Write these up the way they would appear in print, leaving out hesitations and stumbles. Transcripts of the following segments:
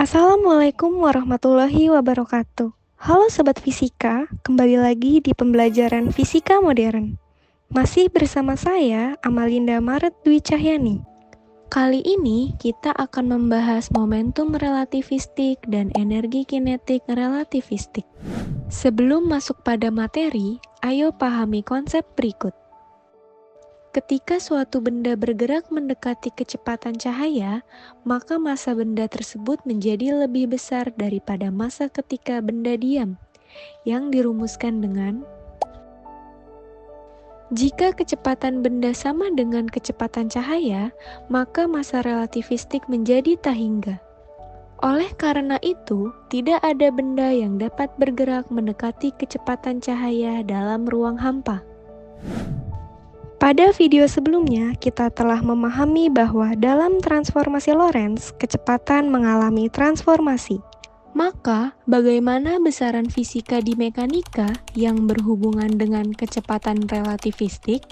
Assalamualaikum warahmatullahi wabarakatuh. Halo Sobat Fisika, kembali lagi di pembelajaran Fisika Modern. Masih bersama saya, Amalinda Maret Dwi Cahyani. Kali ini kita akan membahas momentum relativistik dan energi kinetik relativistik. Sebelum masuk pada materi, ayo pahami konsep berikut. Ketika suatu benda bergerak mendekati kecepatan cahaya, maka massa benda tersebut menjadi lebih besar daripada massa ketika benda diam, yang dirumuskan dengan jika kecepatan benda sama dengan kecepatan cahaya, maka massa relativistik menjadi tak hingga. Oleh karena itu, tidak ada benda yang dapat bergerak mendekati kecepatan cahaya dalam ruang hampa. Pada video sebelumnya, kita telah memahami bahwa dalam transformasi Lorentz, kecepatan mengalami transformasi. Maka, bagaimana besaran fisika di mekanika yang berhubungan dengan kecepatan relativistik?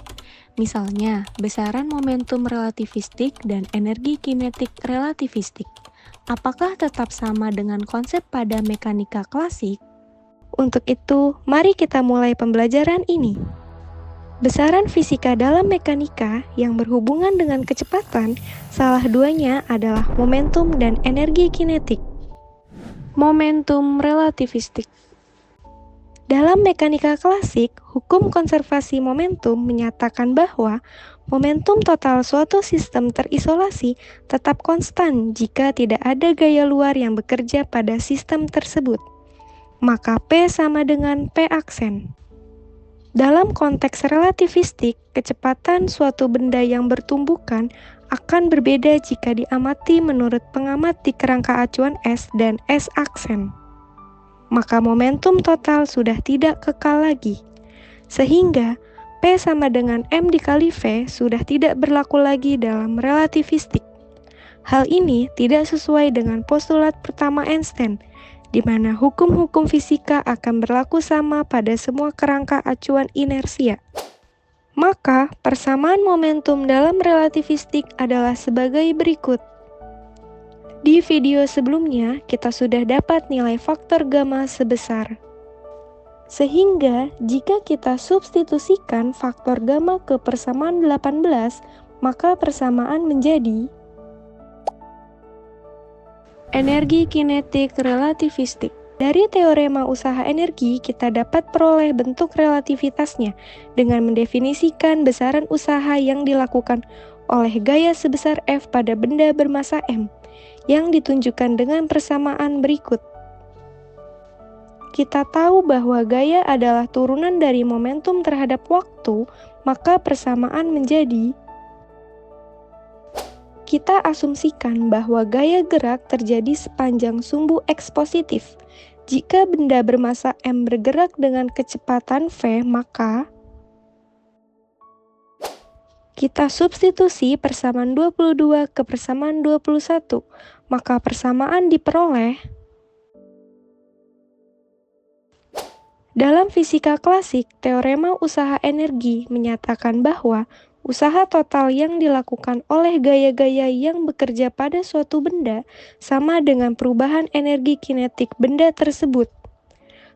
Misalnya, besaran momentum relativistik dan energi kinetik relativistik. Apakah tetap sama dengan konsep pada mekanika klasik? Untuk itu, mari kita mulai pembelajaran ini. Besaran fisika dalam mekanika yang berhubungan dengan kecepatan, salah duanya adalah momentum dan energi kinetik. Momentum relativistik. Dalam mekanika klasik, hukum konservasi momentum menyatakan bahwa momentum total suatu sistem terisolasi tetap konstan jika tidak ada gaya luar yang bekerja pada sistem tersebut. Maka P sama dengan P aksen. Dalam konteks relativistik, kecepatan suatu benda yang bertumbukan akan berbeda jika diamati menurut pengamat di kerangka acuan S dan S aksen. Maka momentum total sudah tidak kekal lagi, sehingga P sama dengan M dikali V sudah tidak berlaku lagi dalam relativistik. Hal ini tidak sesuai dengan postulat pertama Einstein, di mana hukum-hukum fisika akan berlaku sama pada semua kerangka acuan inersia. Maka, persamaan momentum dalam relativistik adalah sebagai berikut. Di video sebelumnya, kita sudah dapat nilai faktor gamma sebesar. Sehingga, jika kita substitusikan faktor gamma ke persamaan 18, maka persamaan menjadi energi kinetik relativistik. Dari teorema usaha energi, kita dapat peroleh bentuk relativitasnya dengan mendefinisikan besaran usaha yang dilakukan oleh gaya sebesar F pada benda bermassa M, yang ditunjukkan dengan persamaan berikut. Kita tahu bahwa gaya adalah turunan dari momentum terhadap waktu, maka persamaan menjadi kita asumsikan bahwa gaya gerak terjadi sepanjang sumbu X positif. Jika benda bermassa M bergerak dengan kecepatan V, maka kita substitusi persamaan 22 ke persamaan 21, maka persamaan diperoleh. Dalam fisika klasik, teorema usaha energi menyatakan bahwa usaha total yang dilakukan oleh gaya-gaya yang bekerja pada suatu benda sama dengan perubahan energi kinetik benda tersebut.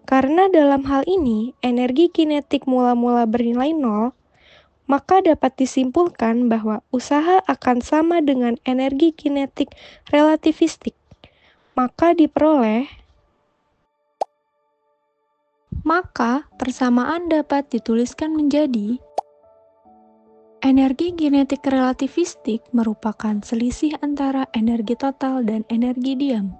Karena dalam hal ini, energi kinetik mula-mula bernilai 0, maka dapat disimpulkan bahwa usaha akan sama dengan energi kinetik relativistik. Maka persamaan dapat dituliskan menjadi energi kinetik relativistik merupakan selisih antara energi total dan energi diam.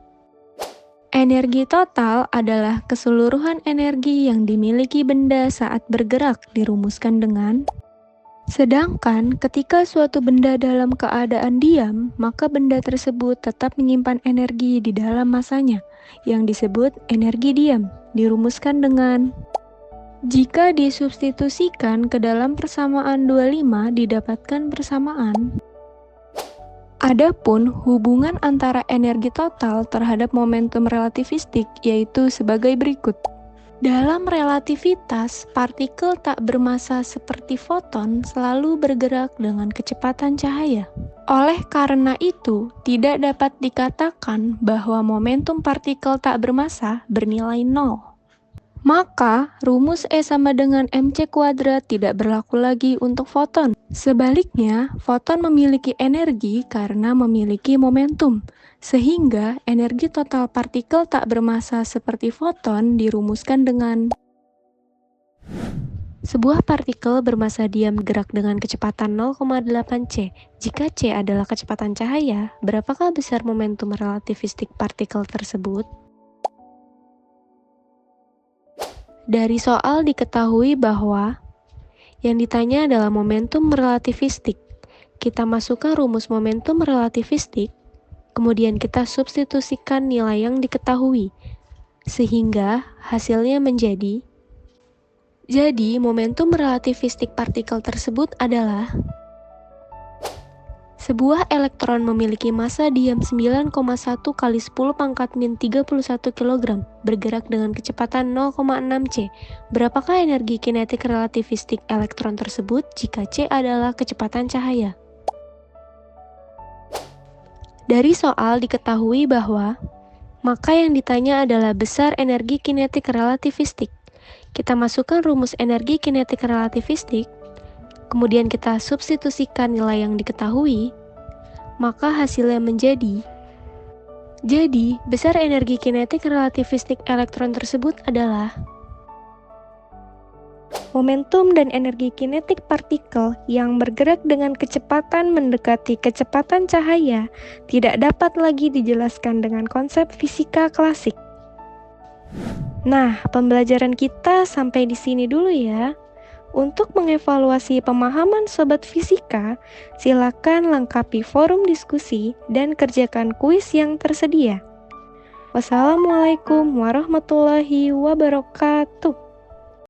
Energi total adalah keseluruhan energi yang dimiliki benda saat bergerak, dirumuskan dengan sedangkan ketika suatu benda dalam keadaan diam, maka benda tersebut tetap menyimpan energi di dalam massanya, yang disebut energi diam, dirumuskan dengan jika disubstitusikan ke dalam persamaan 25 didapatkan persamaan. Adapun hubungan antara energi total terhadap momentum relativistik yaitu sebagai berikut. Dalam relativitas, partikel tak bermassa seperti foton selalu bergerak dengan kecepatan cahaya. Oleh karena itu, tidak dapat dikatakan bahwa momentum partikel tak bermassa bernilai nol. Maka, rumus E sama dengan mc kuadrat tidak berlaku lagi untuk foton. Sebaliknya, foton memiliki energi karena memiliki momentum, sehingga energi total partikel tak bermassa seperti foton dirumuskan dengan sebuah partikel bermassa diam gerak dengan kecepatan 0,8 c. Jika c adalah kecepatan cahaya, berapakah besar momentum relativistik partikel tersebut? Dari soal diketahui bahwa yang ditanya adalah momentum relativistik. Kita masukkan rumus momentum relativistik, kemudian kita substitusikan nilai yang diketahui, sehingga hasilnya menjadi momentum relativistik partikel tersebut adalah sebuah elektron memiliki massa diam 9,1 kali 10 pangkat min 31 kg, bergerak dengan kecepatan 0,6 c. Berapakah energi kinetik relativistik elektron tersebut jika c adalah kecepatan cahaya? Dari soal diketahui bahwa, maka yang ditanya adalah besar energi kinetik relativistik. Kita masukkan rumus energi kinetik relativistik, kemudian kita substitusikan nilai yang diketahui, maka hasilnya menjadi besar energi kinetik relativistik elektron tersebut adalah momentum dan energi kinetik partikel yang bergerak dengan kecepatan mendekati kecepatan cahaya tidak dapat lagi dijelaskan dengan konsep fisika klasik. Nah, pembelajaran kita sampai di sini dulu ya. Untuk mengevaluasi pemahaman sobat fisika, silakan lengkapi forum diskusi dan kerjakan kuis yang tersedia. Wassalamualaikum warahmatullahi wabarakatuh.